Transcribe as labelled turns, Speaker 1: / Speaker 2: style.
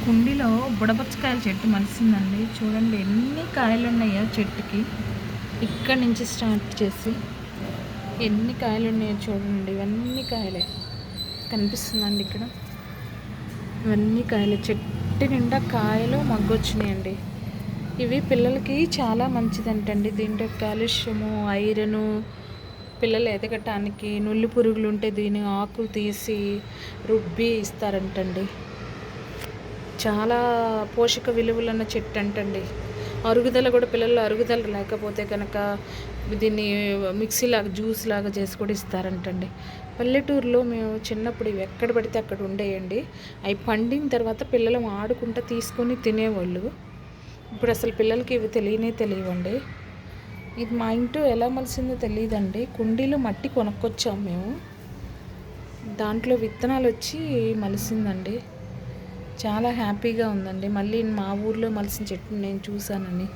Speaker 1: కుండీలో బుడపచ్చకాయల చెట్టు మలిసిందండి. చూడండి ఎన్ని కాయలు ఉన్నాయో చెట్టుకి. ఇక్కడి నుంచి స్టార్ట్ చేసి ఎన్ని కాయలు ఉన్నాయో చూడండి. ఇవన్నీ కాయలే కనిపిస్తుందండి ఇక్కడ. ఇవన్నీ కాయలు, చెట్టు నిండా కాయలు మగ్గొచ్చినాయండి. ఇవి పిల్లలకి చాలా మంచిదంటండి. దీంట్లో కాల్షియము, ఐరను, పిల్లలు ఎదగటానికి, నుల్లి పురుగులు ఉంటే దీని ఆకు తీసి రుబ్బి ఇస్తారంటండి. చాలా పోషక విలువలున్న చెట్టు అంటండి. అరుగుదల కూడా, పిల్లల్లో అరుగుదల లేకపోతే కనుక దీన్ని మిక్సీలాగా జ్యూస్ లాగా చేసి కూడా ఇస్తారంటండి. పల్లెటూరులో మేము చిన్నప్పుడు ఇవి ఎక్కడ పడితే అక్కడ ఉండేయండి. అవి పండిన తర్వాత పిల్లలు ఆడుకుంటూ తీసుకొని తినేవాళ్ళు. ఇప్పుడు అసలు పిల్లలకి ఇవి తెలియవండి. ఇది మా ఇంట్లో ఎలా మలిసిందో తెలియదండి. కుండీలో మట్టి కొనుక్కొచ్చాం మేము, దాంట్లో విత్తనాలు వచ్చి మలిసిందండి. చాలా హ్యాపీగా ఉందండి. మళ్ళీ మా ఊర్లో మలిసిన చెట్టుని నేను చూశానని.